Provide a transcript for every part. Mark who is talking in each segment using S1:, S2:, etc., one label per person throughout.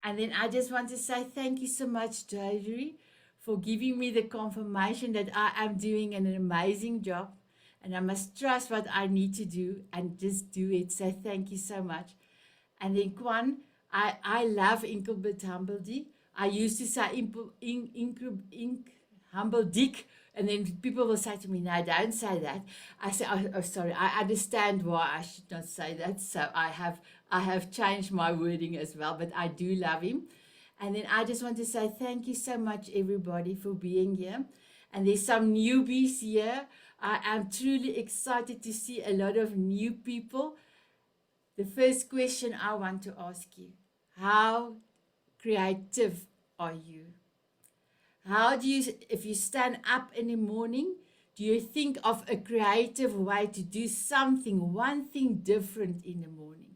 S1: And then I just want to say thank you so much, Jodie, for giving me the confirmation that I am doing an amazing job and I must trust what I need to do and just do it. So thank you so much. And then Kwan, I love Inkelbert Humbledy. I used to say Humble Dick, and then people will say to me, no, don't say that. I say, oh, sorry, I understand why I should not say that. So I have changed my wording as well, but I do love him. And then I just want to say thank you so much, everybody, for being here. And there's some newbies here. I am truly excited to see a lot of new people. The first question I want to ask you, how creative are you? How do you, if you stand up in the morning, do you think of a creative way to do something, one thing different in the morning?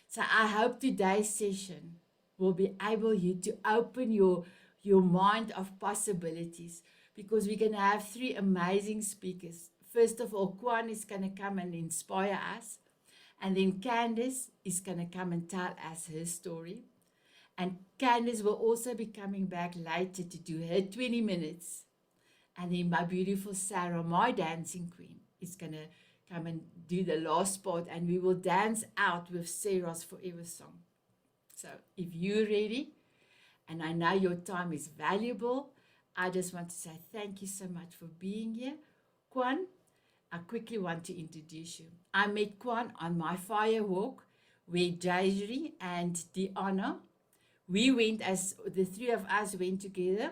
S1: So I hope today's session will be able you to open your mind of possibilities, because we're going to have three amazing speakers. First of all, Kwan is going to come and inspire us. And then Candice is going to come and tell us her story. And Candice will also be coming back later to do her 20 minutes. And then my beautiful Sarah, my dancing queen, is going to come and do the last part. And we will dance out with Sarah's Forever song. So if you're ready, and I know your time is valuable, I just want to say thank you so much for being here. Kwan, I quickly want to introduce you. I met Kwan on my fire walk with Jairi and Diana. We went, as the three of us went together,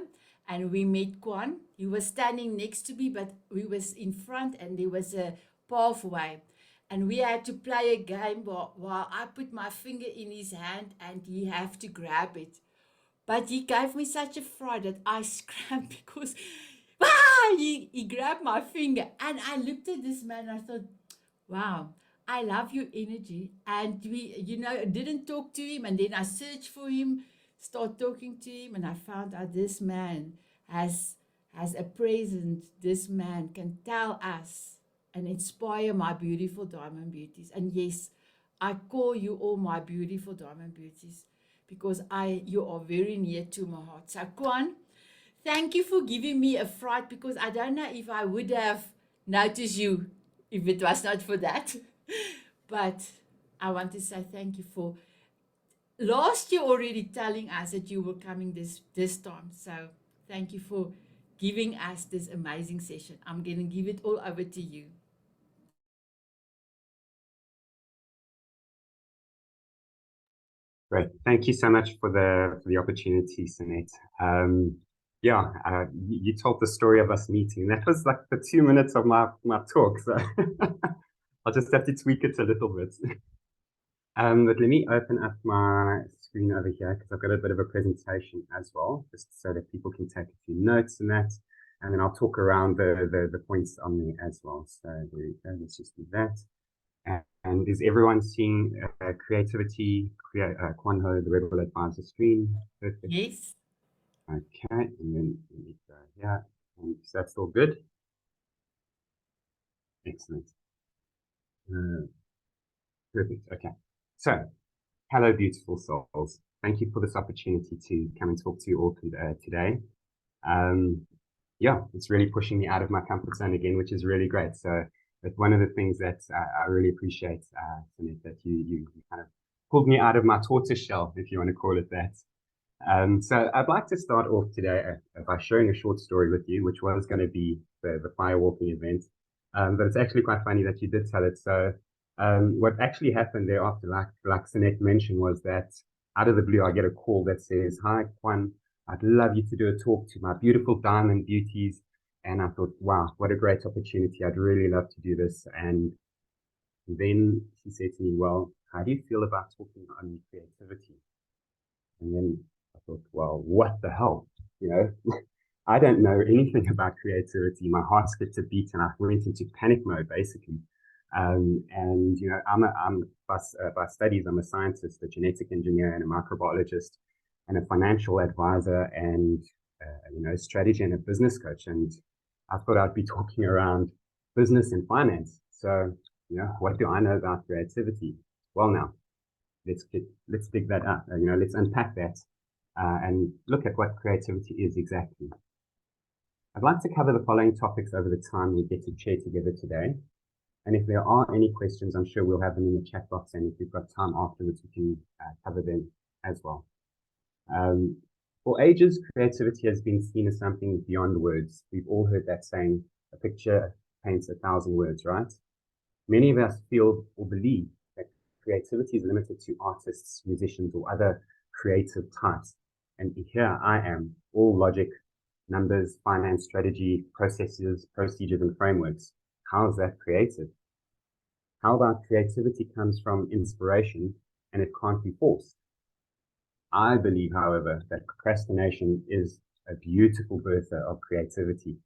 S1: and we met Kwan. He was standing next to me, but we was in front, and there was a pathway. And we had to play a game while I put my finger in his hand and he had to grab it. But he gave me such a fright that I screamed because he grabbed my finger. And I looked at this man and I thought, wow, I love your energy. And we, didn't talk to him. And then I searched for him, start talking to him, and I found out this man has a presence. This man can tell us and inspire my beautiful diamond beauties. And yes, I call you all my beautiful diamond beauties because you are very near to my heart. So Kwan, thank you for giving me a fright, because I don't know if I would have noticed you if it was not for that. But I want to say thank you for last year already telling us that you were coming this time. So thank you for giving us this amazing session. I'm going to give it all over to you.
S2: Great. Thank you so much for the opportunity, Sanet. You told the story of us meeting. That was like the 2 minutes of my talk, so I'll just have to tweak it a little bit. But let me open up my screen over here because I've got a bit of a presentation as well, just so that people can take a few notes and that, and then I'll talk around the points on there as well. So there we go. Let's just do that. And is everyone seeing creativity, Kwan Ho, the Rebel Advisor screen? Perfect.
S1: Yes.
S2: Okay, and then let me go here. And so that's all good. Excellent. Perfect. Okay. So, hello, beautiful souls. Thank you for this opportunity to come and talk to you all today. It's really pushing me out of my comfort zone again, which is really great. So, but one of the things that I really appreciate, Sanet, that you kind of pulled me out of my tortoise shell, if you want to call it that. So I'd like to start off today by sharing a short story with you, which was going to be the firewalking event. But it's actually quite funny that you did tell it. So what actually happened thereafter, like Sanet mentioned, was that out of the blue, I get a call that says, "Hi, Kwan, I'd love you to do a talk to my beautiful diamond beauties." And I thought, wow, what a great opportunity. I'd really love to do this. And then she said to me, "Well, how do you feel about talking on creativity?" And then I thought, well, what the hell? I don't know anything about creativity. My heart skipped a beat and I went into panic mode, basically. I'm by studies, I'm a scientist, a genetic engineer, and a microbiologist, and a financial advisor, and strategy and a business coach. And I thought I'd be talking around business and finance. So, what do I know about creativity? Well, now, let's dig that up. Let's unpack that and look at what creativity is exactly. I'd like to cover the following topics over the time we get to share together today. And if there are any questions, I'm sure we'll have them in the chat box. And if we've got time afterwards, we can cover them as well. For ages, creativity has been seen as something beyond words. We've all heard that saying, a picture paints 1,000 words, right? Many of us feel or believe that creativity is limited to artists, musicians, or other creative types. And here I am, all logic, numbers, finance, strategy, processes, procedures, and frameworks. How is that creative? How about creativity comes from inspiration and it can't be forced? I believe, however, that procrastination is a beautiful birther of creativity.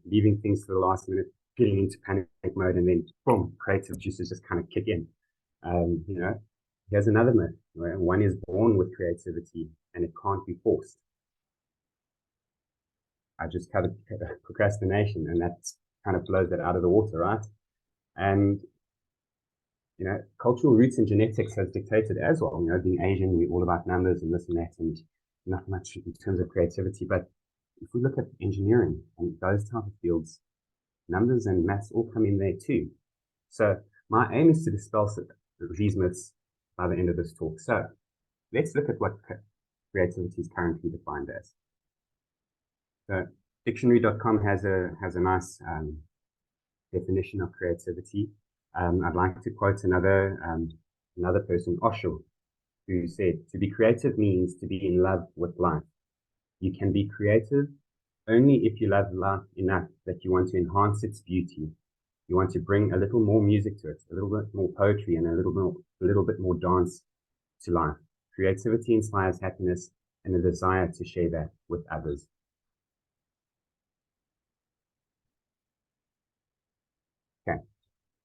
S2: Leaving things to the last minute, getting into panic mode, and then boom, creative juices just kind of kick in. Here's another myth, where one is born with creativity and it can't be forced. I just covered procrastination, and that kind of blows that out of the water, right? And cultural roots and genetics has dictated as well. Being Asian, we're all about numbers and this and that, and not much in terms of creativity. But if we look at engineering and those type of fields, numbers and maths all come in there too. So my aim is to dispel these myths by the end of this talk. So let's look at what creativity is currently defined as. So dictionary.com has a nice definition of creativity. I'd like to quote another person, Osho, who said, "To be creative means to be in love with life. You can be creative only if you love life enough that you want to enhance its beauty. You want to bring a little more music to it, a little bit more poetry, and a little bit more dance to life. Creativity inspires happiness and a desire to share that with others." Okay,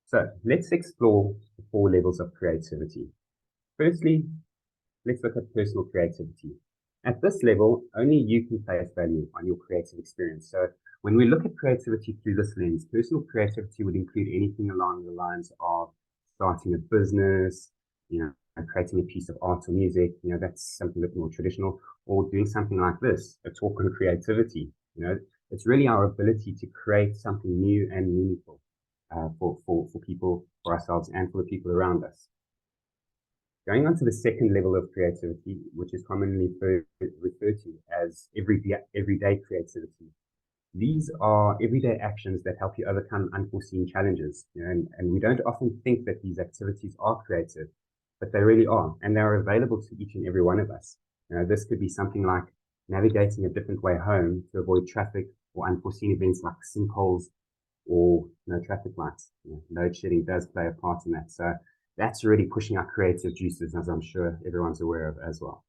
S2: so let's explore the 4 levels of creativity. Firstly, let's look at personal creativity. At this level, only you can place value on your creative experience. So when we look at creativity through this lens, personal creativity would include anything along the lines of starting a business, creating a piece of art or music, that's something a bit more traditional, or doing something like this, a talk on creativity. It's really our ability to create something new and meaningful for people, for ourselves, and for the people around us. Going on to the second level of creativity, which is commonly referred to as everyday creativity. These are everyday actions that help you overcome unforeseen challenges. And we don't often think that these activities are creative, but they really are, and they're available to each and every one of us. This could be something like navigating a different way home to avoid traffic or unforeseen events like sinkholes or traffic lights. Load shedding does play a part in that. So that's really pushing our creative juices, as I'm sure everyone's aware of as well.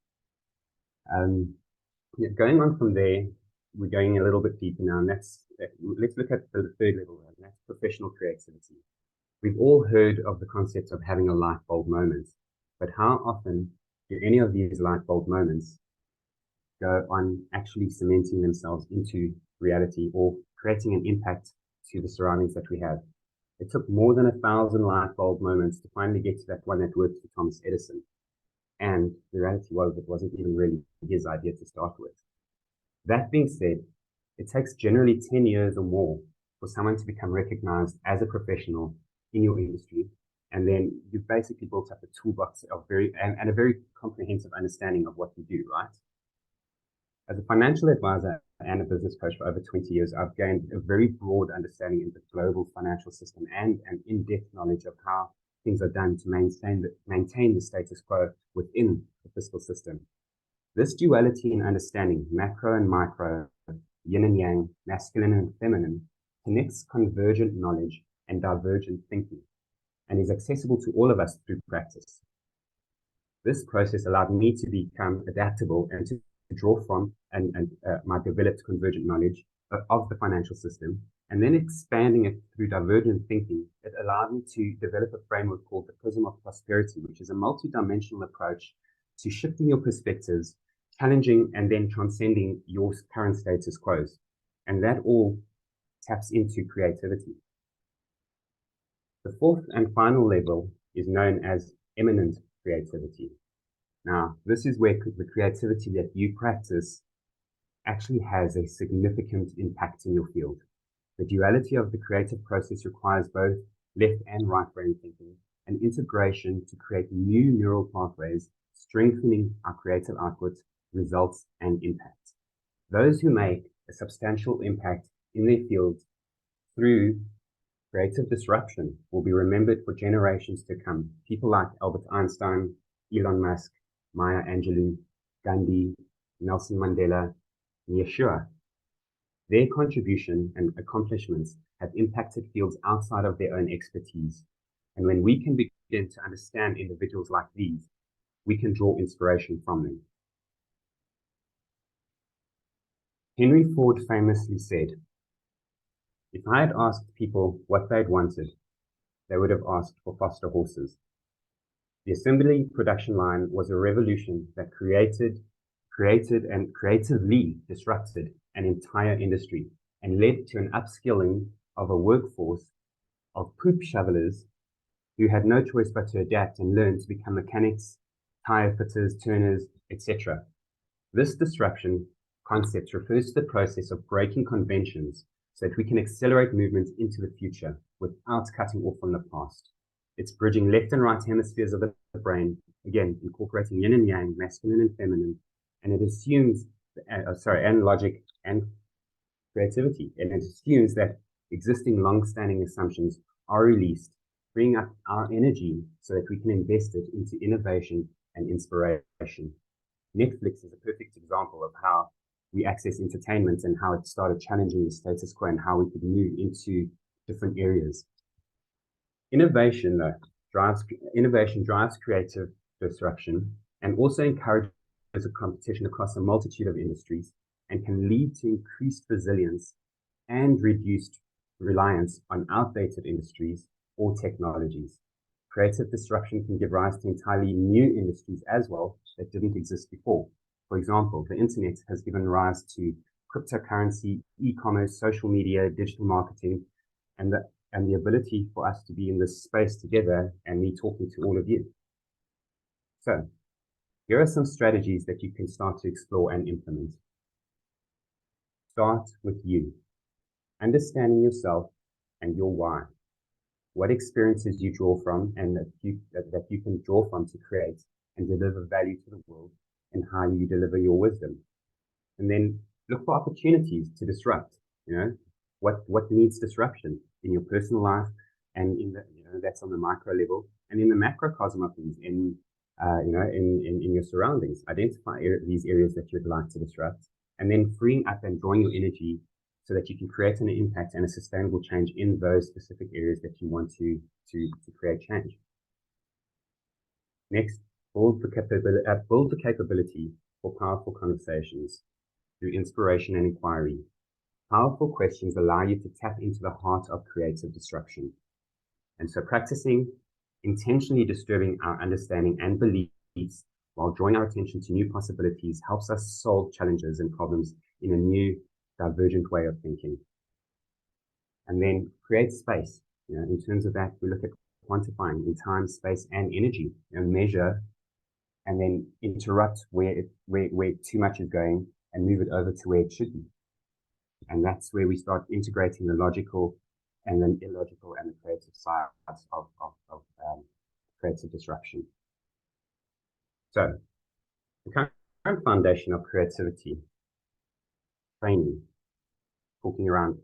S2: Going on from there, we're going a little bit deeper now, and let's look at the third level, and that's professional creativity. We've all heard of the concept of having a light bulb moment, but how often do any of these light bulb moments go on actually cementing themselves into reality or creating an impact to the surroundings that we have? It took more than 1,000 light bulb moments to finally get to that one that worked for Thomas Edison. And the reality was, it wasn't even really his idea to start with. That being said, it takes generally 10 years or more for someone to become recognized as a professional in your industry. And then you've basically built up a toolbox of a very comprehensive understanding of what you do, right? As a financial advisor and a business coach for over 20 years, I've gained a very broad understanding of the global financial system and an in-depth knowledge of how things are done to maintain the status quo within the fiscal system. This duality in understanding, macro and micro, yin and yang, masculine and feminine, connects convergent knowledge and divergent thinking, and is accessible to all of us through practice. This process allowed me to become adaptable and to draw from my developed convergent knowledge of the financial system, and then expanding it through divergent thinking. It allowed me to develop a framework called the Prism of Prosperity, which is a multi-dimensional approach to shifting your perspectives, challenging and then transcending your current status quos. And that all taps into creativity. The fourth and final level is known as eminent creativity. Now, this is where the creativity that you practice actually has a significant impact in your field. The duality of the creative process requires both left and right brain thinking and integration to create new neural pathways, strengthening our creative output, results, and impact. Those who make a substantial impact in their fields through creative disruption will be remembered for generations to come. People like Albert Einstein, Elon Musk, Maya Angelou, Gandhi, Nelson Mandela, Yeshua. Their contribution and accomplishments have impacted fields outside of their own expertise. And when we can begin to understand individuals like these, we can draw inspiration from them. Henry Ford famously said, "If I had asked people what they'd wanted, they would have asked for Foster horses." The assembly production line was a revolution that created and creatively disrupted an entire industry and led to an upskilling of a workforce of poop shovelers who had no choice but to adapt and learn to become mechanics, tire fitters, turners, etc. This disruption concept refers to the process of breaking conventions so that we can accelerate movement into the future without cutting off from the past. It's bridging left and right hemispheres of the brain, again, incorporating yin and yang, masculine and feminine, and it assumes, and logic and creativity, and it assumes that existing long-standing assumptions are released, freeing up our energy so that we can invest it into innovation and inspiration. Netflix is a perfect example of how we access entertainment and how it started challenging the status quo and how we could move into different areas. Innovation drives creative disruption and also encourages a competition across a multitude of industries and can lead to increased resilience and reduced reliance on outdated industries or technologies. Creative disruption can give rise to entirely new industries as well that didn't exist before. For example, the internet has given rise to cryptocurrency, e-commerce, social media, digital marketing, and the ability for us to be in this space together and me talking to all of you. So, here are some strategies that you can start to explore and implement. Start with you. Understanding yourself and your why. What experiences you draw from and that you can draw from to create and deliver value to the world, and how you deliver your wisdom. And then look for opportunities to disrupt. What needs disruption in your personal life, and in the, that's on the micro level, and in the macrocosm of things, in your surroundings. Identify these areas that you'd like to disrupt, and then freeing up and drawing your energy so that you can create an impact and a sustainable change in those specific areas that you want to create change. Next, build the capability for powerful conversations through inspiration and inquiry. Powerful questions allow you to tap into the heart of creative disruption. And so practicing intentionally disturbing our understanding and beliefs while drawing our attention to new possibilities helps us solve challenges and problems in a new, divergent way of thinking. And then create space. In terms of that, we look at quantifying in time, space, and energy, and measure, and then interrupt where too much is going and move it over to where it should be. And that's where we start integrating the logical and then illogical and the creative sides of creative disruption. So the current foundation of creativity training, talking around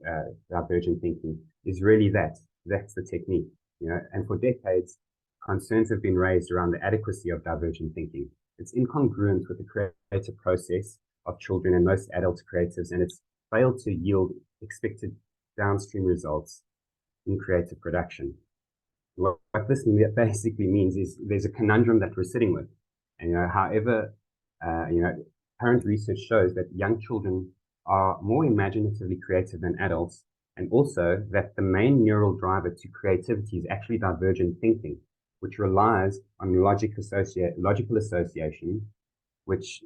S2: divergent thinking, is really that's the technique. And for decades, concerns have been raised around the adequacy of divergent thinking. It's incongruent with the creative process of children and most adult creatives, and it's failed to yield expected downstream results in creative production. What this basically means is there's a conundrum that we're sitting with. And however, current research shows that young children are more imaginatively creative than adults, and also that the main neural driver to creativity is actually divergent thinking, which relies on logical association, which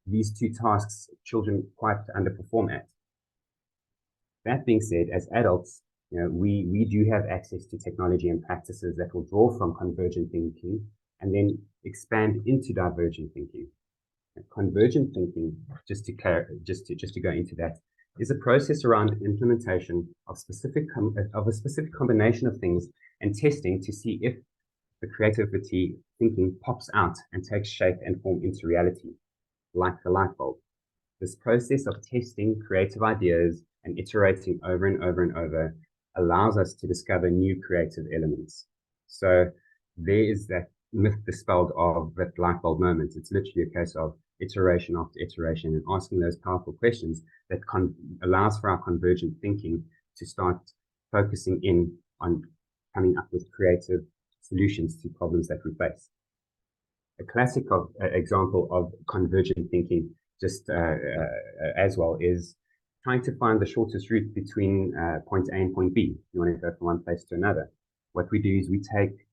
S2: these two tasks children quite underperform at. That being said, as adults, we do have access to technology and practices that will draw from convergent thinking and then expand into divergent thinking. And convergent thinking, just to go into that, is a process around implementation of a specific combination of things and testing to see if the creativity thinking pops out and takes shape and form into reality, like the light bulb. This process of testing creative ideas and iterating over and over and over allows us to discover new creative elements. So there is that myth dispelled of that light bulb moment. It's literally a case of iteration after iteration and asking those powerful questions that allows for our convergent thinking to start focusing in on coming up with creative solutions to problems that we face. A classic example of convergent thinking just as well is trying to find the shortest route between point A and point B. You want to go from one place to another. What we do is we take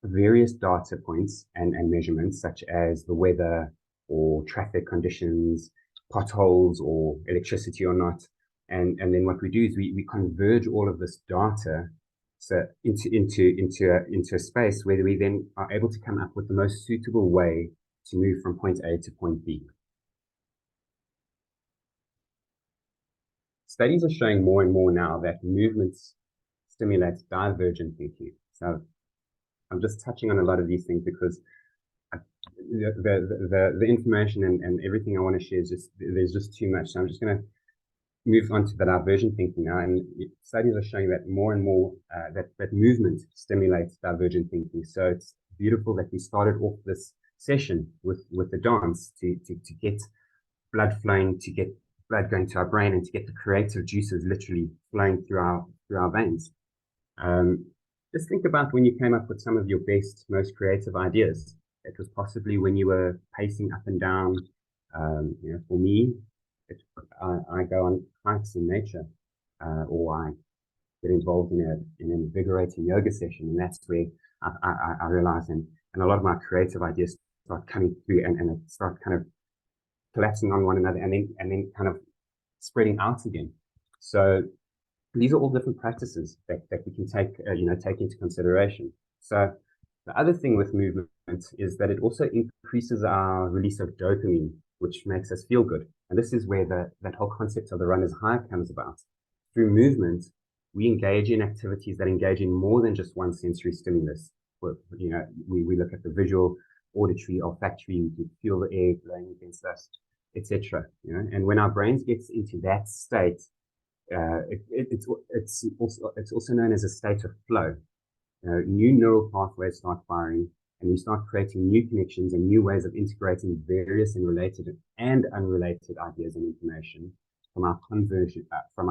S2: various data points and measurements such as the weather or traffic conditions, potholes or electricity or not. And then what we do is we converge all of this data so into a space where we then are able to come up with the most suitable way to move from point A to point B. Studies are showing more and more now that movements stimulate divergent thinking. So I'm just touching on a lot of these things because the information and everything I want to share is just, there's just too much. So I'm just going to move on to the divergent thinking now. And studies are showing that more and more that movement stimulates divergent thinking. So it's beautiful that we started off this session with the dance to get blood flowing, to get blood going to our brain, and to get the creative juices literally flowing through our veins. Just think about when you came up with some of your best, most creative ideas. It was possibly when you were pacing up and down. For me, I go on hikes in nature, or I get involved in an invigorating yoga session, and that's where I realize, and a lot of my creative ideas start coming through, and start kind of collapsing on one another, and then kind of spreading out again. So these are all different practices that we can take into consideration. So the other thing with movement is that it also increases our release of dopamine, which makes us feel good. And this is where that whole concept of the runner's high comes about. Through movement, we engage in activities that engage in more than just one sensory stimulus. We look at the visual, auditory, olfactory, we can feel the air blowing against us, etc. And when our brains gets into that state, it's also known as a state of flow. New neural pathways start firing, and we start creating new connections and new ways of integrating various and related and unrelated ideas and information from our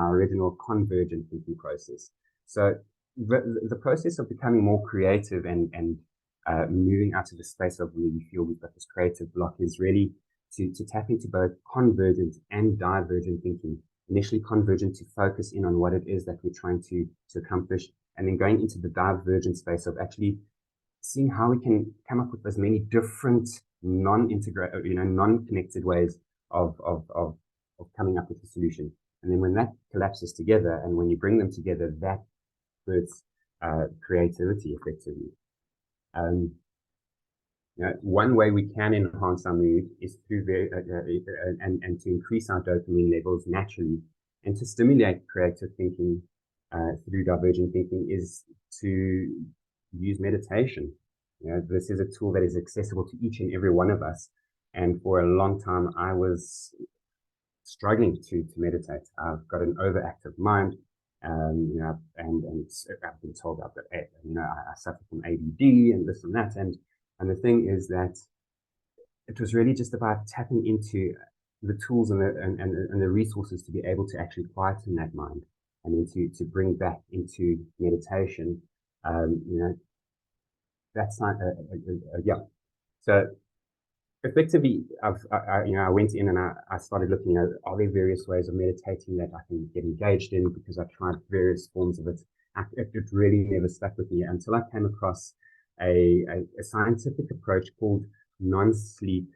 S2: original convergent thinking process. So the process of becoming more creative and moving out of the space of where we feel we've got this creative block is really to tap into both convergent and divergent thinking. Initially convergent to focus in on what it is that we're trying to accomplish, and then going into the divergent space of actually seeing how we can come up with as many different non-connected ways of coming up with a solution. And then when that collapses together, and when you bring them together, that births creativity effectively. One way we can enhance our mood is through and to increase our dopamine levels naturally, and to stimulate creative thinking through divergent thinking is to use meditation. This is a tool that is accessible to each and every one of us. And for a long time, I was struggling to meditate. I've got an overactive mind, and I've been told I've got, I suffer from ADD and this and that. And the thing is that it was really just about tapping into the tools and the resources to be able to actually quieten that mind, and then to bring back into meditation. That's not yeah. So effectively, I went in and I started looking at, are there various ways of meditating that I can get engaged in, because I tried various forms of it. It really never stuck with me until I came across a scientific approach called non-sleep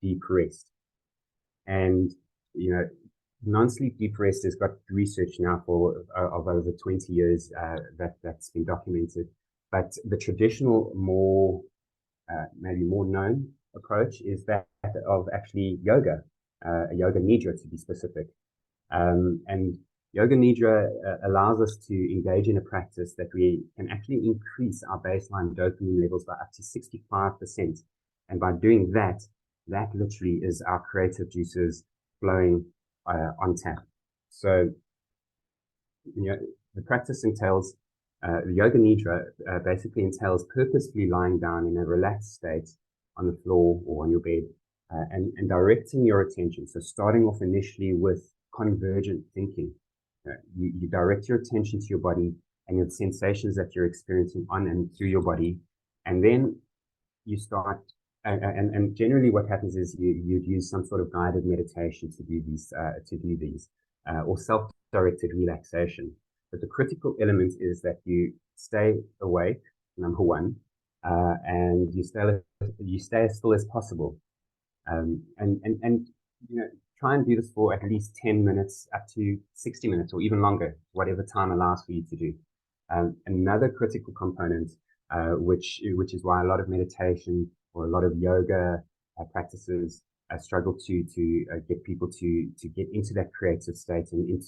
S2: deep rest. And non-sleep deep rest has got research now of over 20 years that's been documented. But the traditional, more maybe more known approach is that of actually yoga, yoga nidra to be specific. And yoga nidra allows us to engage in a practice that we can actually increase our baseline dopamine levels by up to 65%. And by doing that, that literally is our creative juices flowing on tap. So, the practice entails, the yoga nidra basically entails purposefully lying down in a relaxed state on the floor or on your bed and directing your attention. So starting off initially with convergent thinking. You direct your attention to your body and your sensations that you're experiencing on and through your body. And then you start, and generally what happens is you'd use some sort of guided meditation to do these, or self-directed relaxation. But the critical element is that you stay awake, number one, and you stay as still as possible. And try and do this for at least 10 minutes up to 60 minutes or even longer, whatever time allows for you to do. Another critical component, which is why a lot of meditation or a lot of yoga practices struggle to get people to get into that creative state and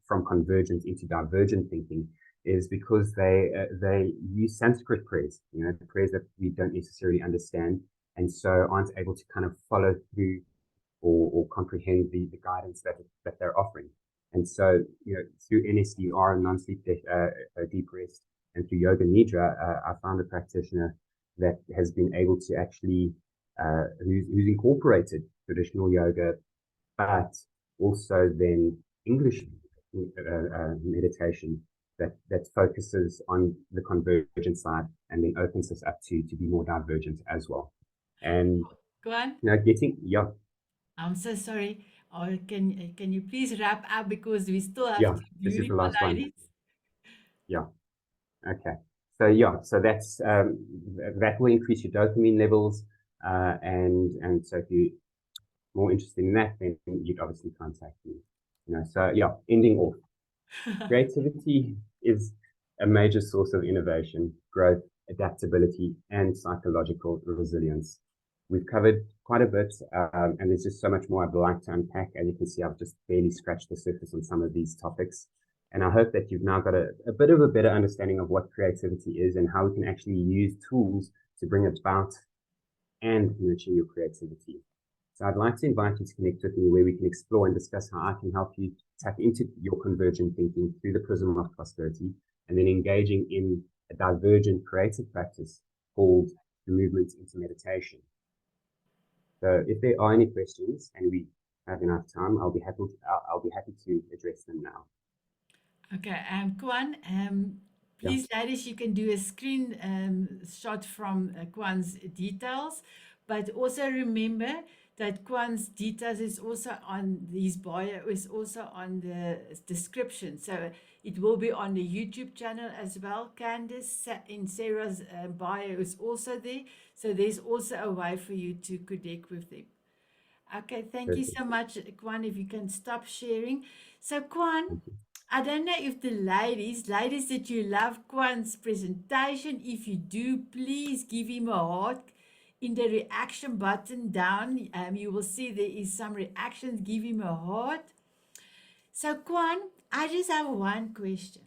S2: from convergent into divergent thinking, is because they use Sanskrit prayers, prayers that we don't necessarily understand, and so aren't able to kind of follow through or comprehend the guidance that they're offering. And so, through NSDR and non-sleep deep rest, and through yoga nidra, I found a practitioner that has been able to actually, who's incorporated traditional yoga, but also then English meditation that focuses on the convergent side and then opens us up to be more divergent as well. And
S1: Go on. I'm so sorry. Or can you please wrap up, because we still have
S2: this is the
S1: beautiful
S2: last
S1: ladies.
S2: Okay. So that's that will increase your dopamine levels, and so if you're more interested in that, then you'd obviously contact me. Ending off, creativity is a major source of innovation, growth, adaptability, and psychological resilience. We've covered quite a bit, and there's just so much more I'd like to unpack. As you can see, I've just barely scratched the surface on some of these topics. And I hope that you've now got a bit of a better understanding of what creativity is and how we can actually use tools to bring about and nurture your creativity. So I'd like to invite you to connect with me, where we can explore and discuss how I can help you tap into your convergent thinking through the prism of prosperity, and then engaging in a divergent creative practice called the movement into meditation. So if there are any questions and we have enough time, I'll be happy to address them now.
S1: Okay, Kwan, please, ladies, you can do a screen shot from Kwan's details, but also remember that Kwan's details is also on his bio, is also on the description. So it will be on the YouTube channel as well. Candice in Sarah's bio is also there. So there's also a way for you to connect with them. Okay, thank you so much, Kwan, if you can stop sharing. So Kwan, I don't know if the ladies that you love Kwan's presentation, if you do, please give him a heart in the reaction button down. You will see there is some reactions. Give him a heart. So Kwan, I just have one question.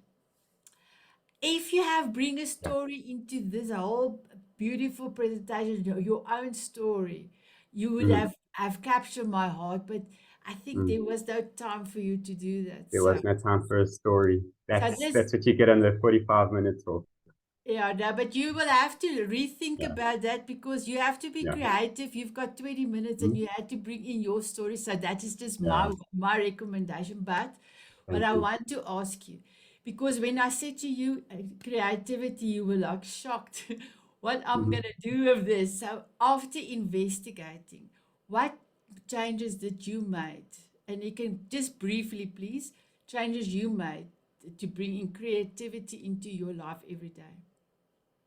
S1: If you bring a story into this whole beautiful presentation, your own story, you would have captured my heart, but I think there was no time for you to do that.
S2: There was no time for a story. That's what you get on the 45 minutes for.
S1: Yeah, no, but you will have to rethink about that, because you have to be creative. You've got 20 minutes and you had to bring in your story. So that is just my recommendation. But what I want to ask you, because when I said to you creativity, you were like shocked what I'm going to do with this. So after investigating, what changes did you make? And you can just briefly, please, changes you made to bring in creativity into your life every day.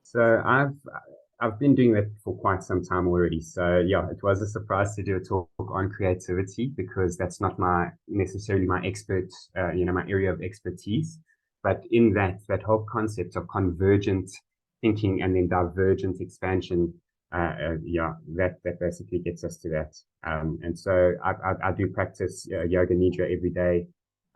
S2: So I've been doing that for quite some time already. So it was a surprise to do a talk on creativity, because that's not necessarily my my area of expertise. But in that whole concept of convergent thinking and then divergent expansion, yeah, that basically gets us to that. And so I do practice yoga nidra every day.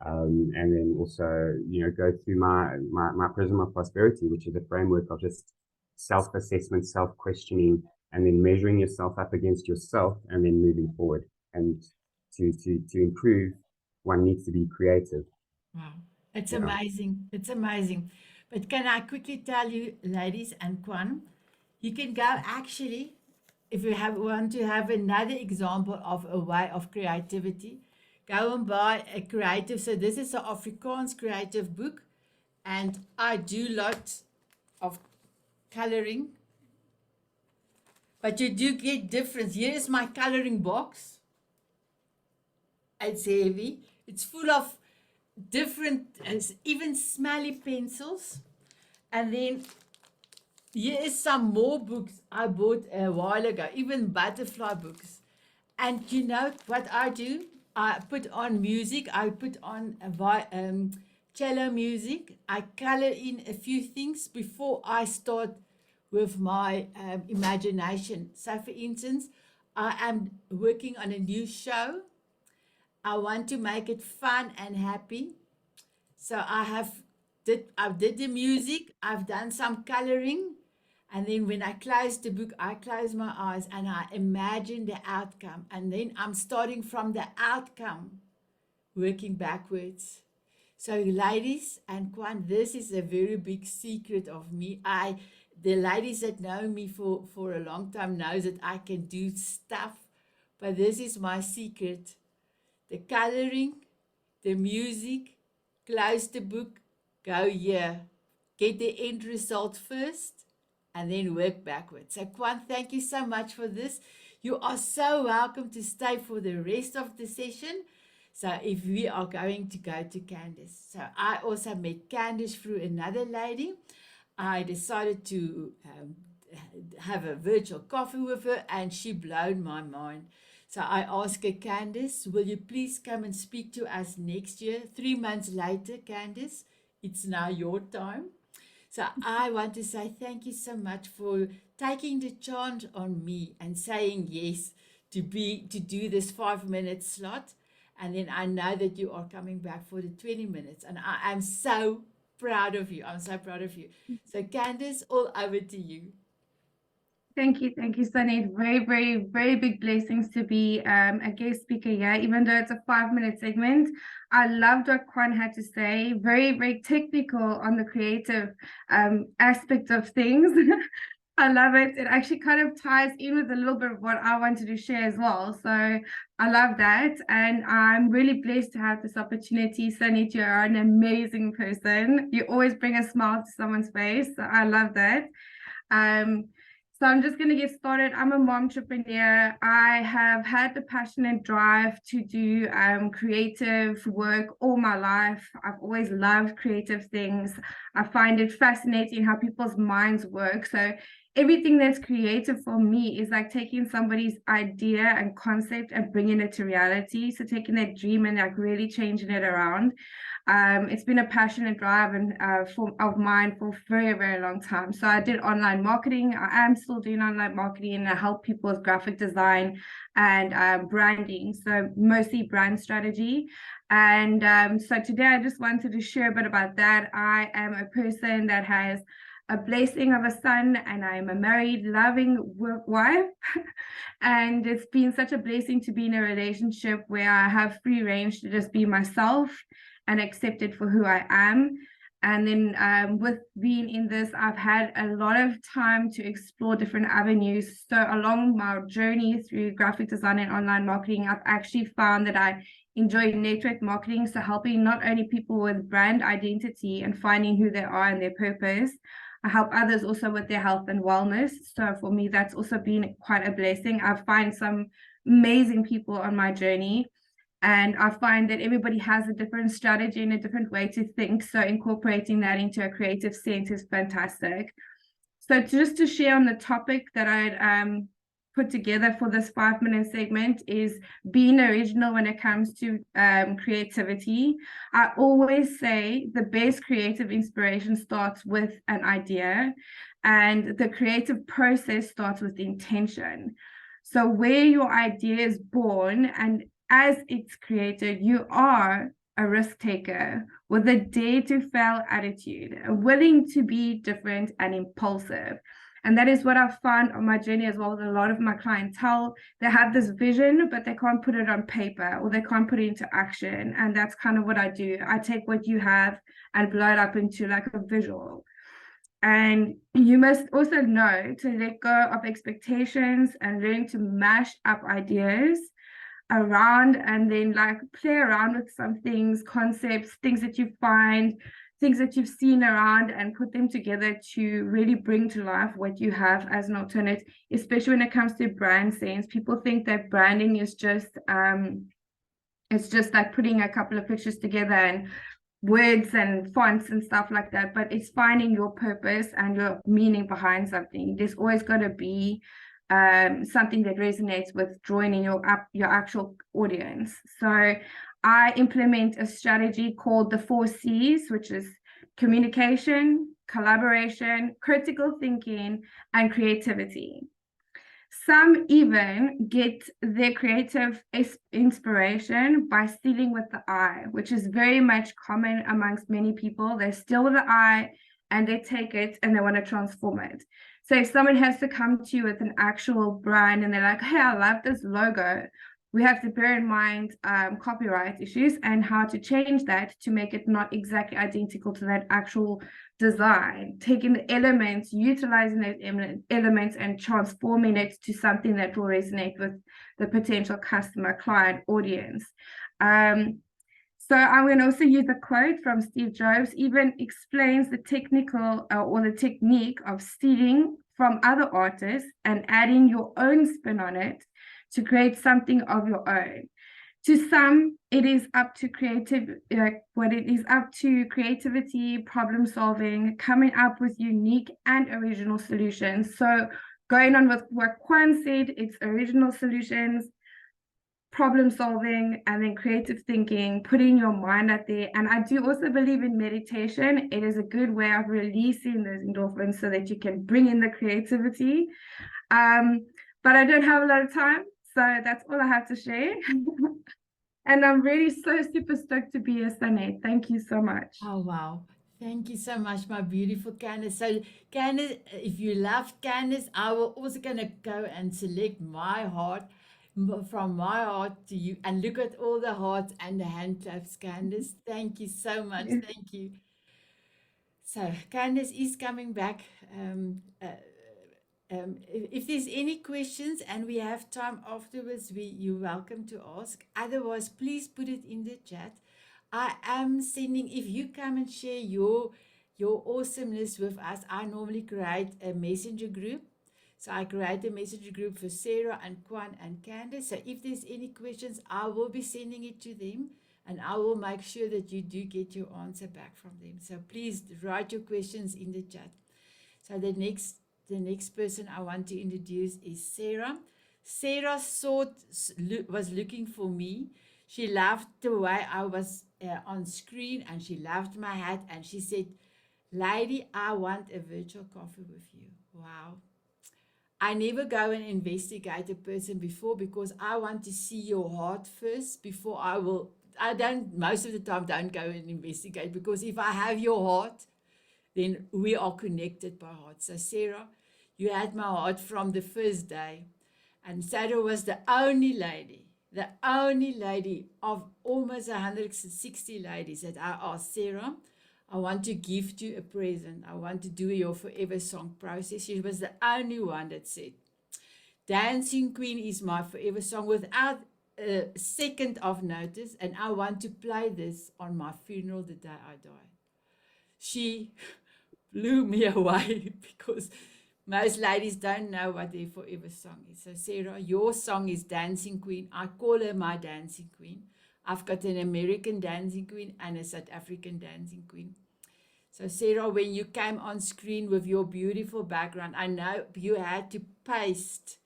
S2: And then also, go through my prism of prosperity, which is a framework of just self-assessment, self-questioning, and then measuring yourself up against yourself, and then moving forward. And to improve, one needs to be creative.
S1: Wow. It's
S2: Yeah.
S1: amazing. It's amazing. But can I quickly tell you, ladies and Kwan, you can go actually, if you want to have another example of a way of creativity, go and buy a creative. So this is an Afrikaans creative book, and I do lots of coloring, but you do get difference. Here is my coloring box. It's heavy. It's full of different, even smelly pencils. And then here is some more books I bought a while ago, even butterfly books. And you know what I do? I put on music. I put on cello music. I color in a few things before I start with my imagination. So, for instance, I am working on a new show. I want to make it fun and happy. So I did the music, I've done some coloring, and then when I close the book, I close my eyes and I imagine the outcome. And then I'm starting from the outcome, working backwards. So ladies and Kwan, this is a very big secret of me. The ladies that know me for a long time knows that I can do stuff, but this is my secret. The coloring, the music, close the book, go here, get the end result first, and then work backwards. So, Kwan, thank you so much for this. You are so welcome to stay for the rest of the session. So, if we are going to go to Candice. So, I also met Candice through another lady. I decided to have a virtual coffee with her, and she blown my mind. So I asked her, Candice, will you please come and speak to us next year? 3 months later, Candice, it's now your time. So I want to say thank you so much for taking the chance on me and saying yes to do this 5-minute slot. And then I know that you are coming back for the 20 minutes. And I am so proud of you. I'm so proud of you. So Candice, all over to you.
S3: Thank you, Sanet. Very, very, very big blessings to be a guest speaker here, even though it's a 5-minute segment. I loved what Kwan had to say. Very, very technical on the creative aspect of things. I love it. It actually kind of ties in with a little bit of what I wanted to share as well. So I love that. And I'm really blessed to have this opportunity. Sanet, you're an amazing person. You always bring a smile to someone's face. So I love that. So I'm just going to get started. I'm a mom entrepreneur. I have had the passion and drive to do creative work all my life. I've always loved creative things. I find it fascinating how people's minds work. So everything that's creative for me is like taking somebody's idea and concept and bringing it to reality. So taking that dream and like really changing it around. It's been a passion and drive of mine for a very, very long time. So I did online marketing. I am still doing online marketing, and I help people with graphic design and branding. So mostly brand strategy. And so today I just wanted to share a bit about that. I am a person that has a blessing of a son, and I'm a married, loving wife. And it's been such a blessing to be in a relationship where I have free range to just be myself and accepted for who I am. And then with being in this, I've had a lot of time to explore different avenues. So along my journey through graphic design and online marketing, I've actually found that I enjoy network marketing. So helping not only people with brand identity and finding who they are and their purpose, I help others also with their health and wellness. So for me, that's also been quite a blessing. I find some amazing people on my journey. And I find that everybody has a different strategy and a different way to think. So incorporating that into a creative sense is fantastic. So just to share on the topic that I put together for this 5-minute segment is being original when it comes to creativity. I always say the best creative inspiration starts with an idea. And the creative process starts with intention. So where your idea is born and as it's created, you are a risk taker with a dare to fail attitude, willing to be different and impulsive. And that is what I've found on my journey as well with a lot of my clientele. They have this vision, but they can't put it on paper or they can't put it into action. And that's kind of what I do. I take what you have and blow it up into like a visual. And you must also know to let go of expectations and learn to mash up ideas around and then like play around with some things, concepts, things that you find, things that you've seen around and put them together to really bring to life what you have as an alternate, especially when it comes to brand sense. People think that branding is just it's just like putting a couple of pictures together and words and fonts and stuff like that, but it's finding your purpose and your meaning behind something. There's always got to be something that resonates with drawing in your actual audience. So I implement a strategy called the 4 C's, which is communication, collaboration, critical thinking, and creativity. Some even get their creative inspiration by stealing with the eye, which is very much common amongst many people. They steal with the eye and they take it and they want to transform it. So if someone has to come to you with an actual brand and they're like, hey, I love this logo, we have to bear in mind copyright issues and how to change that to make it not exactly identical to that actual design, taking the elements, utilizing those elements and transforming it to something that will resonate with the potential customer, client, audience. So I'm going to also use a quote from Steve Jobs, even explains the technical or the technique of stealing from other artists and adding your own spin on it to create something of your own. To some, it is up to creativity, problem solving, coming up with unique and original solutions. So going on with what Kwan said, it's original solutions, problem solving, and then creative thinking, putting your mind out there. And I do also believe in meditation. It is a good way of releasing those endorphins so that you can bring in the creativity. But I don't have a lot of time, so that's all I have to share. And I'm really so super stoked to be here, Sanet. Thank you so much.
S1: Oh, wow. Thank you so much, my beautiful Candice. So, Candice, if you love Candice, I will also going to go and select my heart from my heart to you and look at all the hearts and the hand claps, Candice. Thank you so much. Thank you. So, Candice is coming back. If there's any questions and we have time afterwards, you're welcome to ask. Otherwise, please put it in the chat. I am sending, if you come and share your awesomeness with us, I normally create a messenger group. So I create a messenger group for Sarah and Kwan and Candice. So if there's any questions, I will be sending it to them and I will make sure that you do get your answer back from them. So please write your questions in the chat. So the next person I want to introduce is Sarah. Sarah was looking for me. She loved the way I was on screen and she loved my hat and she said, "Lady, I want a virtual coffee with you." Wow. I never go and investigate a person before because I want to see your heart first before I don't, most of the time, don't go and investigate because if I have your heart, then we are connected by heart. So Sarah, you had my heart from the first day. And Sarah was the only lady of almost 160 ladies that I asked, Sarah, I want to gift you a present. I want to do your forever song process. She was the only one that said, Dancing Queen is my forever song without a second of notice. And I want to play this on my funeral the day I die. She blew me away because most ladies don't know what their forever song is. So Sarah, your song is Dancing Queen. I call her my Dancing Queen. I've got an American Dancing Queen and a South African Dancing Queen. So Sarah, when you came on screen with your beautiful background, I know you had to paste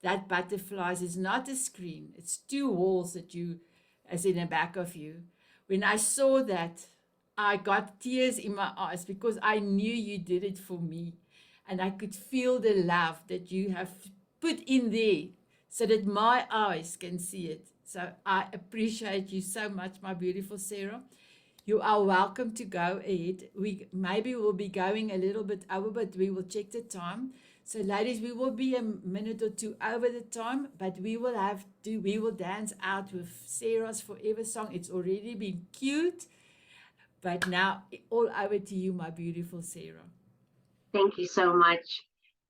S1: that butterflies. It's not a screen. It's 2 walls that as in the back of you. When I saw that, I got tears in my eyes because I knew you did it for me. and I could feel the love that you have put in there so that my eyes can see it. So I appreciate you so much, my beautiful Sarah. You are welcome to go ahead. Maybe we'll be going a little bit over, but we will check the time. So ladies, we will be a minute or two over the time, but we will dance out with Sarah's Forever song. It's already been cute, but now all over to you, my beautiful Sarah.
S4: Thank you so much.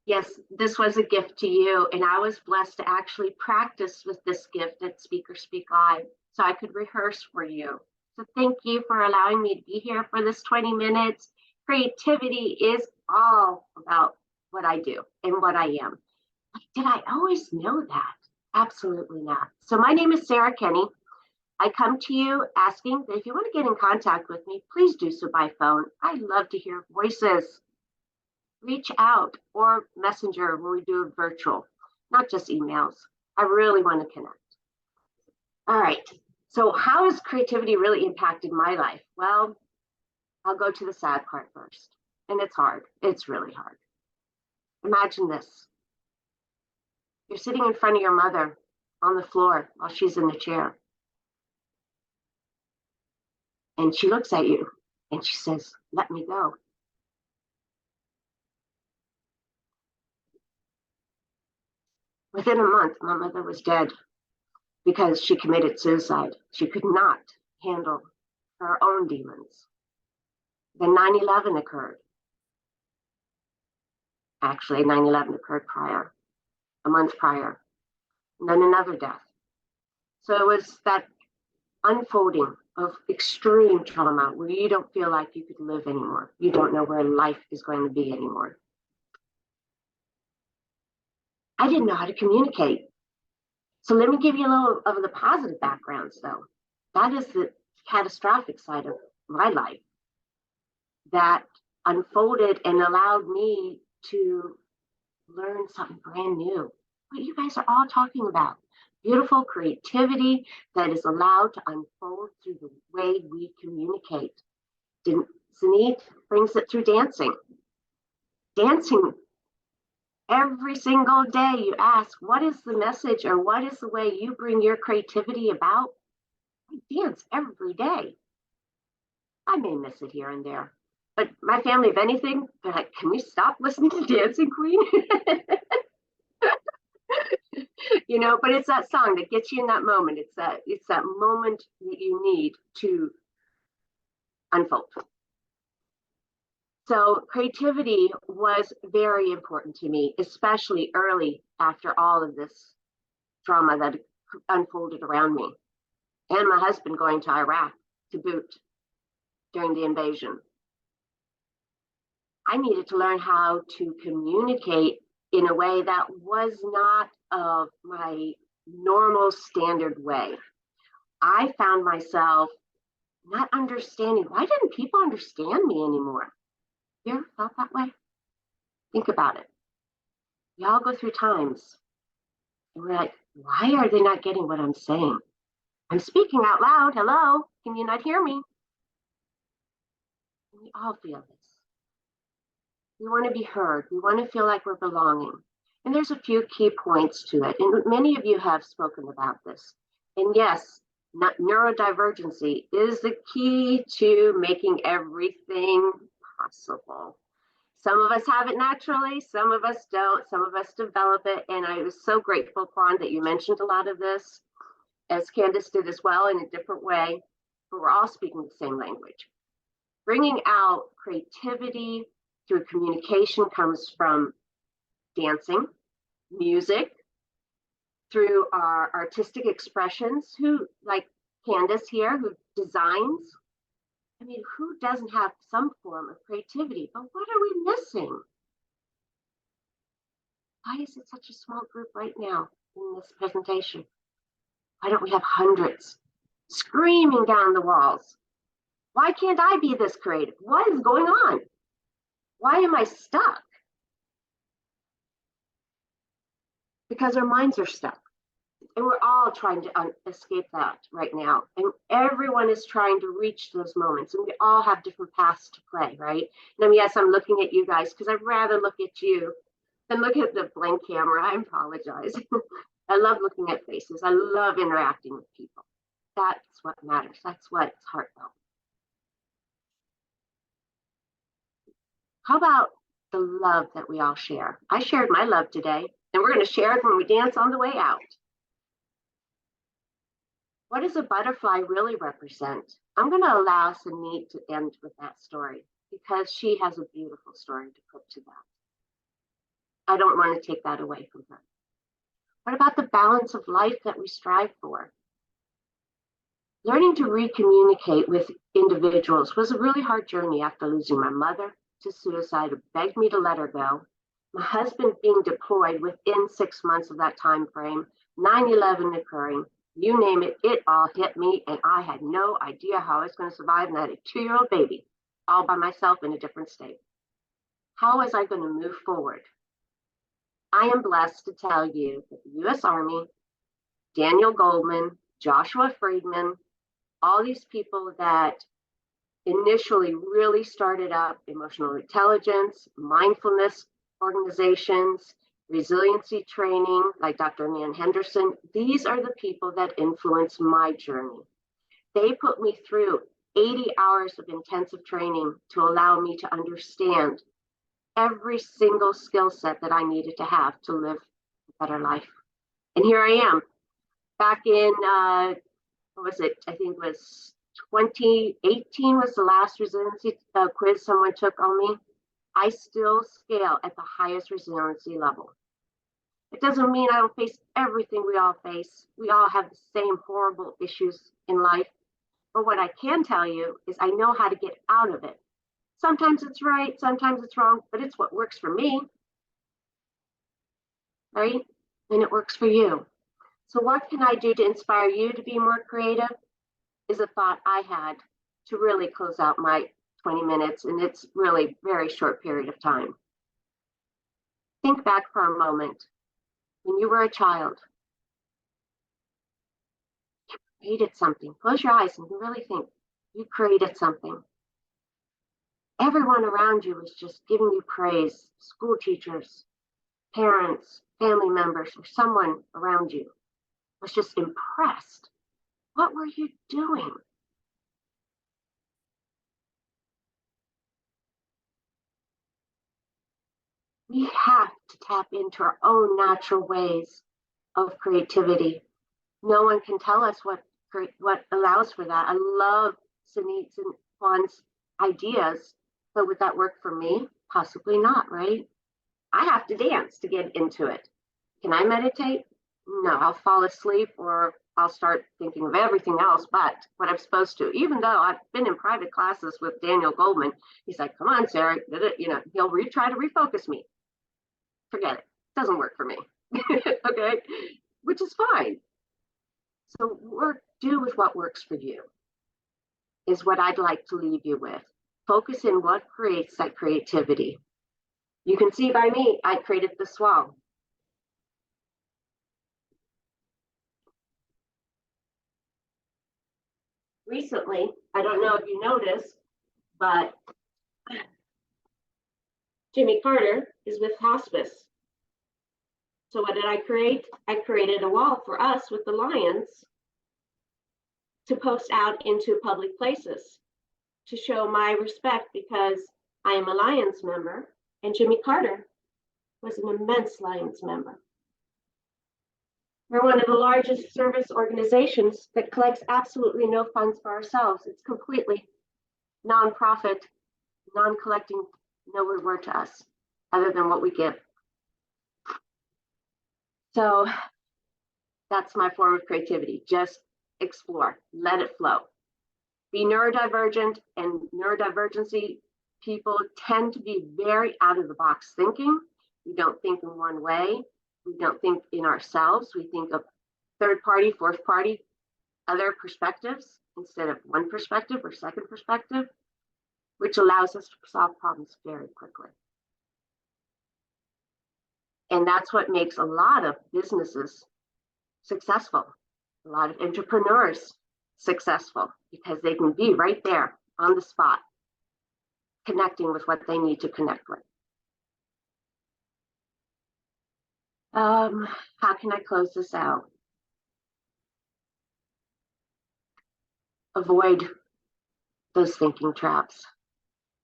S4: Yes, this was a gift to you, and I was blessed to actually practice with this gift at Speaker Speak Live, so I could rehearse for you. So thank you for allowing me to be here for this 20 minutes. Creativity is all about what I do and what I am. Did I always know that? Absolutely not. So my name is Sarah Kenny. I come to you asking that if you want to get in contact with me, please do so by phone. I love to hear voices. Reach out, or messenger when we do it virtual, not just emails. I really want to connect. All right, so how has creativity really impacted my life? Well, I'll go to the sad part first. And it's hard. It's really hard. Imagine this. You're sitting in front of your mother on the floor while she's in the chair. And she looks at you and she says, "Let me go." Within a month, my mother was dead because she committed suicide. She could not handle her own demons. Then 9/11 occurred. Actually, 9/11 occurred prior, a month prior, and then another death. So it was that unfolding of extreme trauma where you don't feel like you could live anymore. You don't know where life is going to be anymore. I didn't know how to communicate. So let me give you a little of the positive backgrounds, though. That is the catastrophic side of my life that unfolded and allowed me to learn something brand new. What you guys are all talking about. Beautiful creativity that is allowed to unfold through the way we communicate. Sanet brings it through dancing. Dancing. Every single day you ask, what is the message or what is the way you bring your creativity about? I dance every day. I may miss it here and there. But my family, if anything, they're like, "Can we stop listening to Dancing Queen?" You know, but it's that song that gets you in that moment. It's that moment that you need to unfold. So creativity was very important to me, especially early after all of this trauma that unfolded around me. And my husband going to Iraq to boot during the invasion. I needed to learn how to communicate in a way that was not of my normal standard way. I found myself not understanding, why didn't people understand me anymore? You ever felt that way? Think about it. We all go through times and we're like, why are they not getting what I'm saying? I'm speaking out loud. Hello, can you not hear me? We all feel this. We want to be heard. We want to feel like we're belonging. And there's a few key points to it. And many of you have spoken about this. And yes, neurodivergency is the key to making everything possible. Some of us have it naturally, some of us don't, some of us develop it. And I was so grateful, Quan, that you mentioned a lot of this, as Candace did as well in a different way, but we're all speaking the same language. Bringing out creativity through communication comes from dancing, music, through our artistic expressions, who, like Candace here, who designs. I mean, who doesn't have some form of creativity? But what are we missing? Why is it such a small group right now in this presentation? Why don't we have hundreds screaming down the walls? Why can't I be this creative? What is going on? Why am I stuck? Because our minds are stuck. And we're all trying to escape that right now. And everyone is trying to reach those moments. And we all have different paths to play, right? And yes, I'm looking at you guys because I'd rather look at you than look at the blank camera. I apologize. I love looking at faces. I love interacting with people. That's what matters. That's what's heartfelt. How about the love that we all share? I shared my love today, and we're going to share it when we dance on the way out. What does a butterfly really represent? I'm going to allow Sanet to end with that story because she has a beautiful story to put to that. I don't want to take that away from her. What about the balance of life that we strive for? Learning to recommunicate with individuals was a really hard journey after losing my mother to suicide, who begged me to let her go. My husband being deployed within 6 months of that time frame, 9/11 occurring, you name it, it all hit me, and I had no idea how I was going to survive, and I had a 2-year-old baby all by myself in a different state. How was I going to move forward? I am blessed to tell you that the U.S. Army, Daniel Goleman, Joshua Friedman, all these people that initially really started up emotional intelligence, mindfulness organizations, resiliency training, like Dr. Nan Henderson, these are the people that influenced my journey. They put me through 80 hours of intensive training to allow me to understand every single skill set that I needed to have to live a better life. And here I am. Back in, what was it? I think it was 2018 was the last resiliency quiz someone took on me. I still scale at the highest resiliency level. It doesn't mean I don't face everything we all face. We all have the same horrible issues in life. But what I can tell you is I know how to get out of it. Sometimes it's right, sometimes it's wrong, but it's what works for me, right? And it works for you. So what can I do to inspire you to be more creative? Is a thought I had to really close out my 20 minutes, and it's really very short period of time. Think back for a moment. When you were a child, you created something. Close your eyes and really think. You created something. Everyone around you was just giving you praise. School teachers, parents, family members, or someone around you was just impressed. What were you doing? We have to tap into our own natural ways of creativity. No one can tell us what allows for that. I love Sanet's and Juan's ideas, but would that work for me? Possibly not, right? I have to dance to get into it. Can I meditate? No, I'll fall asleep or I'll start thinking of everything else but what I'm supposed to. Even though I've been in private classes with Daniel Goleman, he's like, come on, Sarah, he'll try to refocus me. Forget it. Doesn't work for me. Okay, which is fine. So do with what works for you is what I'd like to leave you with. Focus in what creates that creativity. You can see by me, I created the swell. Recently, I don't know if you noticed, but Jimmy Carter is with hospice. So what did I create? I created a wall for us with the lions to post out into public places to show my respect because I am a Lions member and Jimmy Carter was an immense Lions member. We're one of the largest service organizations that collects absolutely no funds for ourselves. It's completely nonprofit, non-collecting, no reward to us other than what we give. So that's my form of creativity. Just explore, let it flow. Be neurodivergent, and neurodivergency people tend to be very out of the box thinking. We don't think in one way. We don't think in ourselves. We think of third party, fourth party, other perspectives instead of one perspective or second perspective, which allows us to solve problems very quickly. And that's what makes a lot of businesses successful. A lot of entrepreneurs successful because they can be right there on the spot, connecting with what they need to connect with. How can I close this out? Avoid those thinking traps.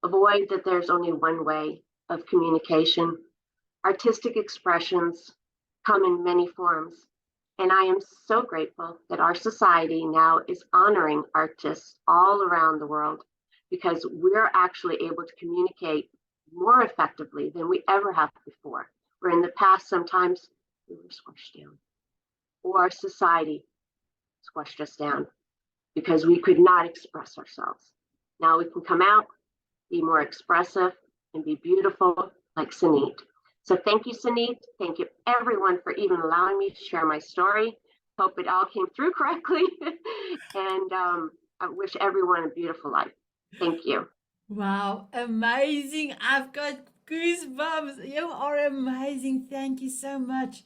S4: Avoid that there's only one way of communication. Artistic expressions come in many forms. And I am so grateful that our society now is honoring artists all around the world, because we're actually able to communicate more effectively than we ever have before. Where in the past, sometimes we were squashed down, or our society squashed us down because we could not express ourselves. Now we can come out, be more expressive, and be beautiful like Sanet. So thank you, Sanet. Thank you, everyone, for even allowing me to share my story. Hope it all came through correctly. And I wish everyone a beautiful life. Thank you.
S1: Wow, amazing. I've got goosebumps. You are amazing. Thank you so much.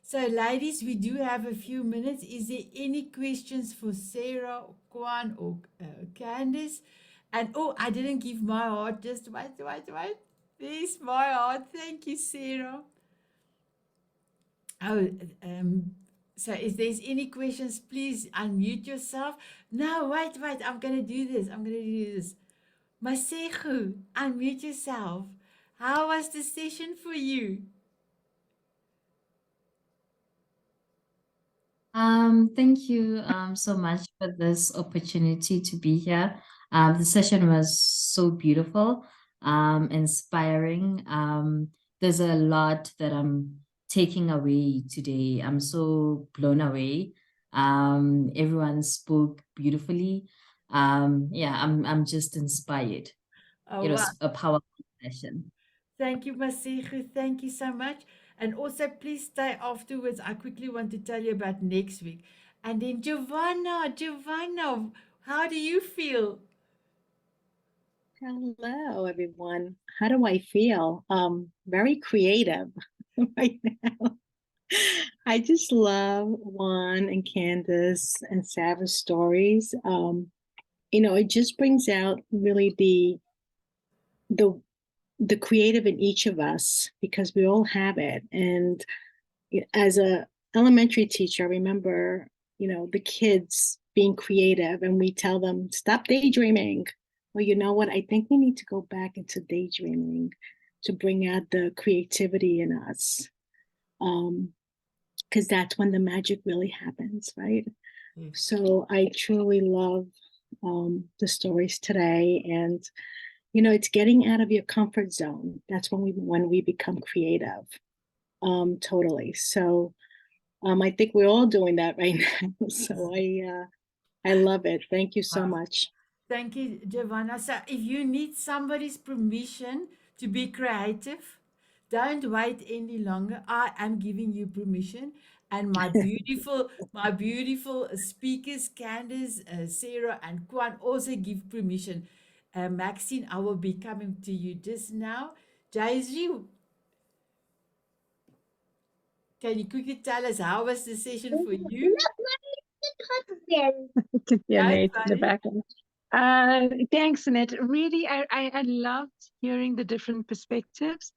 S1: So, ladies, we do have a few minutes. Is there any questions for Sarah, Kwan, or Candice? And oh, I didn't give my heart. Just wait. There's my heart. Thank you, Sarah. Oh, so if there's any questions, please unmute yourself. No, wait. I'm going to do this. Masego, unmute yourself. How was the session for you?
S5: Thank you so much for this opportunity to be here. The session was so beautiful, inspiring. There's a lot that I'm taking away today. I'm so blown away. Everyone spoke beautifully. Yeah, I'm just inspired.
S1: Oh,
S5: It
S1: wow.
S5: was a powerful session.
S1: Thank you, Masego. Thank you so much. And also, please stay afterwards. I quickly want to tell you about next week. And then Giovanna, how do you feel?
S6: Hello, everyone. How do I feel? Very creative right now. I just love Juan and Candace and Sarah's stories. It just brings out really the creative in each of us, because we all have it. And as a elementary teacher, I remember, the kids being creative, and we tell them, stop daydreaming. Well, you know what? I think we need to go back into daydreaming to bring out the creativity in us. Because that's when the magic really happens, right?
S1: Yes.
S6: So I truly love the stories today. And, it's getting out of your comfort zone. That's when we become creative. Totally. So I think we're all doing that right now. So I love it. Thank you so
S1: Wow.
S6: much.
S1: Thank you, Giovanna. So if you need somebody's permission to be creative, don't wait any longer. I am giving you permission. And my beautiful speakers, Candice, Sarah, and Kwan also give permission. Maxine, I will be coming to you just now. Jaisri, can you quickly tell us how was the session for you?
S7: Can hear
S1: Hi,
S7: Nate in the
S1: buddy.
S7: background. Thanks, Annette. Really, I loved hearing the different perspectives.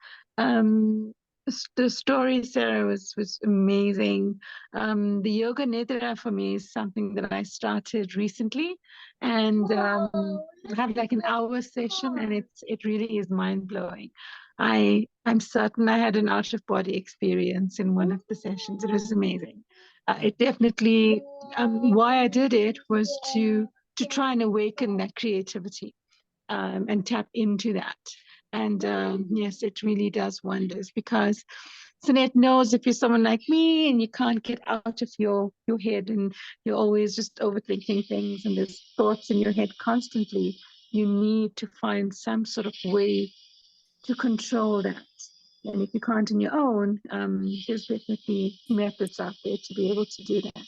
S7: The story, Sarah, was amazing. The yoga nidra for me is something that I started recently, and I have like an hour session, and it really is mind blowing. I'm certain I had an out of body experience in one of the sessions. It was amazing. It definitely why I did it was to try and awaken that creativity and tap into that. And yes, it really does wonders, because Sanet knows if you're someone like me and you can't get out of your head and you're always just overthinking things and there's thoughts in your head constantly, you need to find some sort of way to control that. And if you can't on your own, there's definitely methods out there to be able to do that.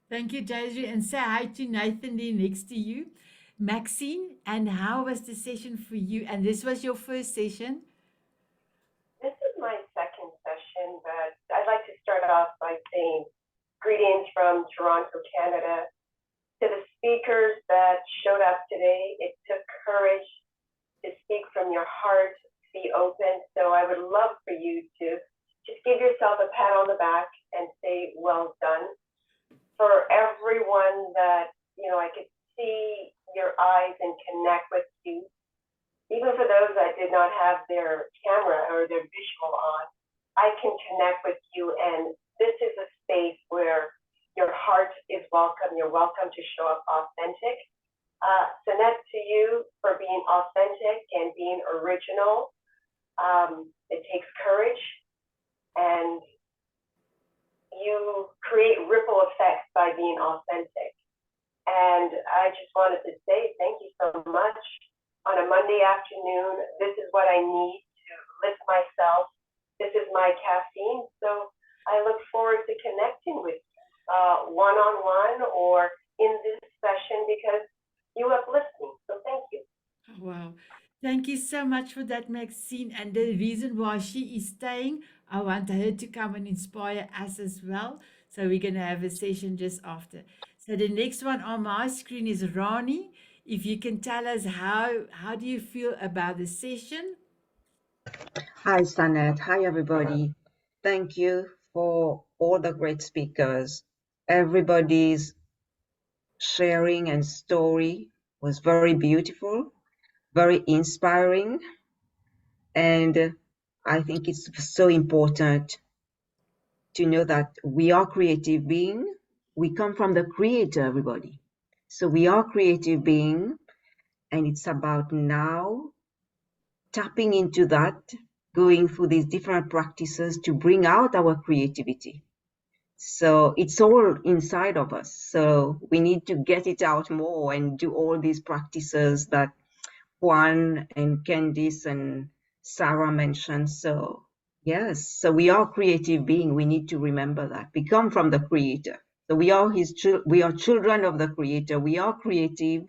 S1: Thank you, Jaisri. And say hi to Nathan there next to you. Maxine, and how was the session for you? And this was your first session?
S8: This is my second session, but I'd like to start off by saying from Toronto, Canada. To the speakers that showed up today, it took courage to speak from your heart, to be open. So I would love for you to just give yourself a pat on the back and say, well done. For everyone that, I could see your eyes and connect with you. Even for those that did not have their camera or their visual on, I can connect with you. And this is a space where your heart is welcome. You're welcome to show up authentic. Sanet, to you for being authentic and being original. It takes courage, and you create ripple effects by being authentic. And I just wanted to say thank you so much. On a Monday afternoon, this is what I need to lift myself. This is my caffeine. So I look forward to connecting with you one-on-one or in this session, because you uplift me. So thank you.
S1: Wow. Thank you so much for that, Maxine. And the reason why she is staying, I want her to come and inspire us as well. So we're going to have a session just after. So the next one on my screen is Rani. If you can tell us how do you feel about the session?
S9: Hi, Sanet. Hi, everybody. Thank you for all the great speakers. Everybody's sharing and story was very beautiful, very inspiring. And I think it's so important to know that we are creative beings. We come from the creator, everybody. So we are creative beings, and it's about now tapping into that, going through these different practices to bring out our creativity. So it's all inside of us. So we need to get it out more and do all these practices that Juan and Candice and Sarah mentioned. So yes, so we are creative beings. We need to remember that. We come from the creator. So we are we are children of the creator. We are creative.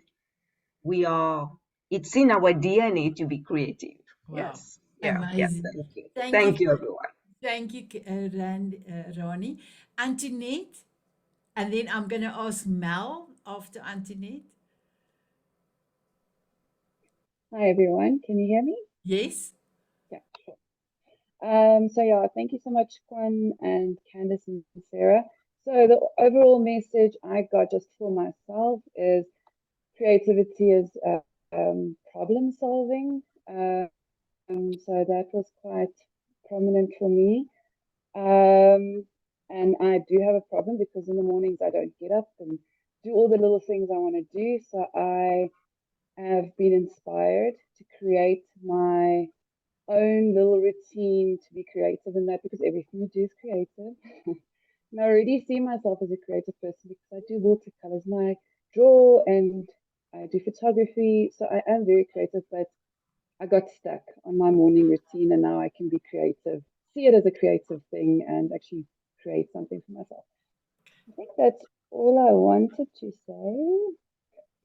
S9: It's in our DNA to be creative.
S1: Wow.
S9: Yes. Yeah.
S1: Amazing.
S9: Thank you.
S1: Thank
S9: Thank
S1: you.
S9: you, everyone.
S1: Thank you, Ronnie. Antoinette, and then I'm going to ask Mel after Antoinette.
S10: Hi everyone, can you hear me?
S1: Yes.
S10: Yeah, sure. So yeah, thank you so much, Kwan and Candice and Sarah. So the overall message I got just for myself is creativity is problem solving. So that was quite prominent for me. And I do have a problem because in the mornings I don't get up and do all the little things I want to do. So I have been inspired to create my own little routine to be creative in that, because everything you do is creative. And I already see myself as a creative person because I do watercolors, and I draw and I do photography. So I am very creative, but I got stuck on my morning routine, and now I can be creative, see it as a creative thing, and actually create something for myself. I think that's all I wanted to say.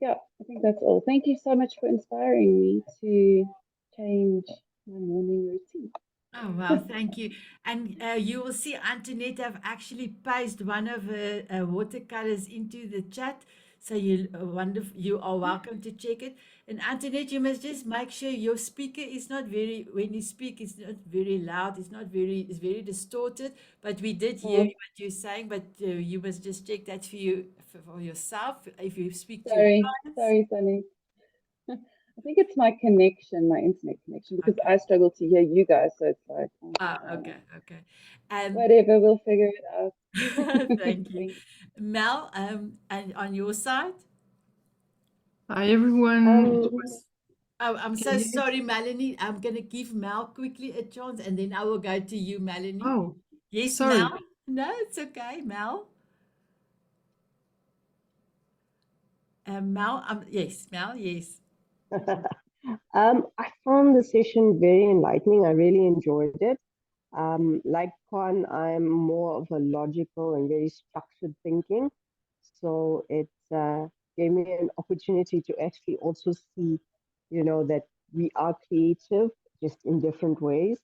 S10: Yeah, I think that's all. Thank you so much for inspiring me to change my morning routine.
S1: Oh, wow, thank you. And you will see Antoinette have actually pasted one of her watercolors into the chat. So you are welcome to check it. And Antoinette, you must just make sure your speaker is not when you speak, it's not very loud. It's very distorted. But we did hear what you're saying. But you must just check that for yourself if you speak to your clients.
S10: Sorry, Sunny. I think it's my connection, my internet connection, because I struggle to hear you guys. So it's like,
S1: okay.
S10: Whatever, we'll figure it out.
S1: Thank you. Mel, and on your side?
S11: Hi, everyone.
S1: I'm so sorry, Melanie. I'm going to give Mel quickly a chance, and then I will go to you, Melanie.
S11: Oh,
S1: yes,
S11: sorry.
S1: Mel? No, it's okay, Mel. Mel, yes, Mel, yes.
S12: I found the session very enlightening. I really enjoyed it. Like Kwan, I'm more of a logical and very structured thinking. So it gave me an opportunity to actually also see, that we are creative just in different ways.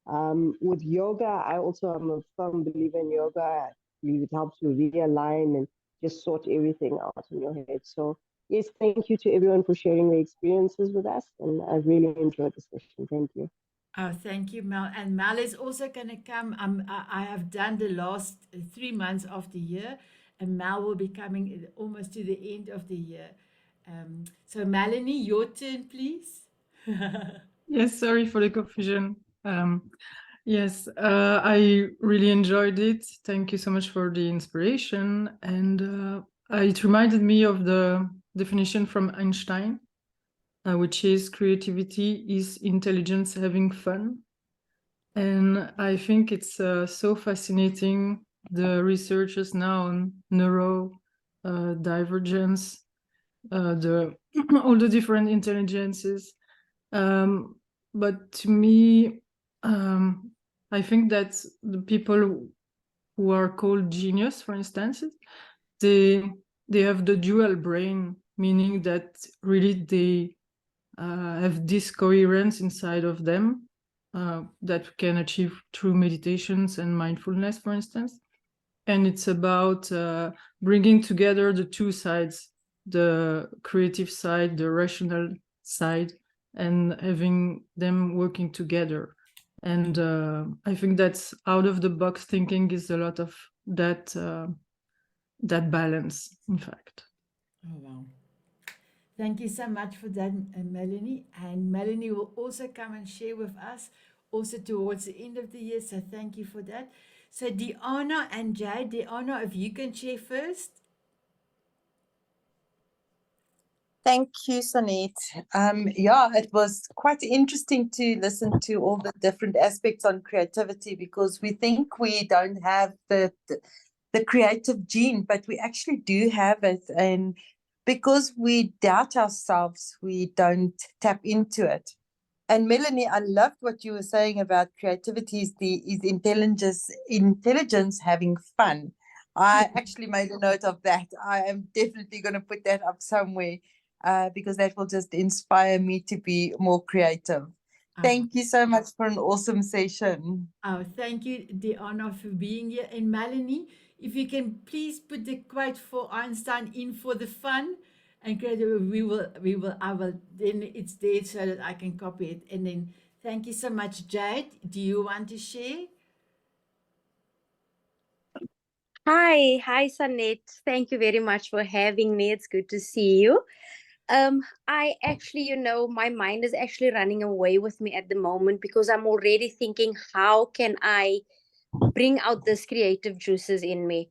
S12: With yoga, I also am a firm believer in yoga. believe it helps you realign and just sort everything out in your head. So yes, thank you to everyone for sharing their experiences with us, and I really enjoyed the session. Thank you.
S1: Oh, thank you, Mel. And Mel is also going to come. I have done the last 3 months of the year, and Mel will be coming almost to the end of the year. So, Melanie, your turn, please.
S11: Yes, sorry for the confusion. Yes, I really enjoyed it. Thank you so much for the inspiration. And it reminded me of the definition from Einstein, which is creativity is intelligence having fun. And I think it's so fascinating, the researchers now on neuro divergence, all the different intelligences. But to me, I think that the people who are called genius, for instance, they have the dual brain, meaning that really they have this coherence inside of them that we can achieve through meditations and mindfulness, for instance. And it's about bringing together the two sides, the creative side, the rational side, and having them working together. And I think that's out of the box thinking is a lot of that that balance, in fact.
S1: Oh, wow. Thank you so much for that, Melanie. And Melanie will also come and share with us also towards the end of the year. So thank you for that. So Deanna and Jade, Deanna, if you can share first.
S13: Thank you, Sanet. Yeah, it was quite interesting to listen to all the different aspects on creativity, because we think we don't have the creative gene, but we actually do have it. And because we doubt ourselves, we don't tap into it. And Melanie, I loved what you were saying about creativity is intelligence having fun. I actually made a note of that. I am definitely going to put that up somewhere because that will just inspire me to be more creative. Thank you so much for an awesome session.
S1: Oh, thank you, Deanna, for being here. And Melanie, if you can please put the quote for Einstein in for the fun, and I will, then it's there so that I can copy it. And then thank you so much, Jade. Do you want to share?
S14: Hi, Sanet. Thank you very much for having me. It's good to see you. I actually, my mind is actually running away with me at the moment because I'm already thinking, how can I bring out this creative juices in me?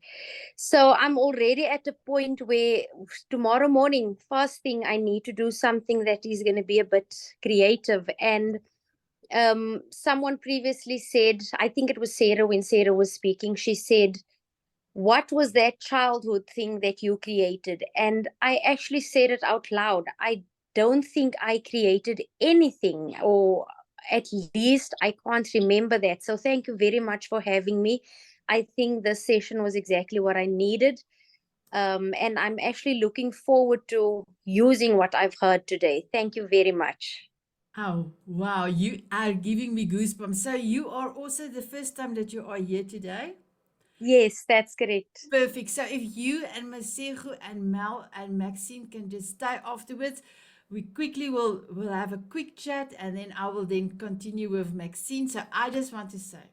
S14: So I'm already at a point where tomorrow morning, first thing, I need to do something that is going to be a bit creative. And someone previously said, I think it was Sarah, when Sarah was speaking, she said, what was that childhood thing that you created? And I actually said it out loud. I don't think I created anything, or at least I can't remember that. So thank you very much for having me. I think this session was exactly what I needed. And I'm actually looking forward to using what I've heard today. Thank you very much.
S1: Oh, wow. You are giving me goosebumps. So you are also the first time that you are here today?
S14: Yes, that's correct.
S1: Perfect. So if you and Masego and Mel and Maxine can just stay afterwards, we quickly will have a quick chat, and then I will then continue with Maxine. So I just want to say,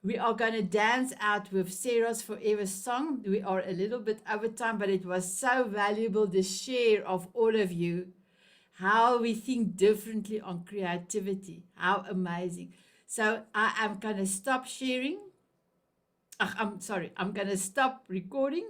S1: we are going to dance out with Sarah's Forever song. We are a little bit over time, but it was so valuable, the share of all of you, how we think differently on creativity. How amazing. So I am going to stop sharing. I'm sorry, I'm going to stop recording.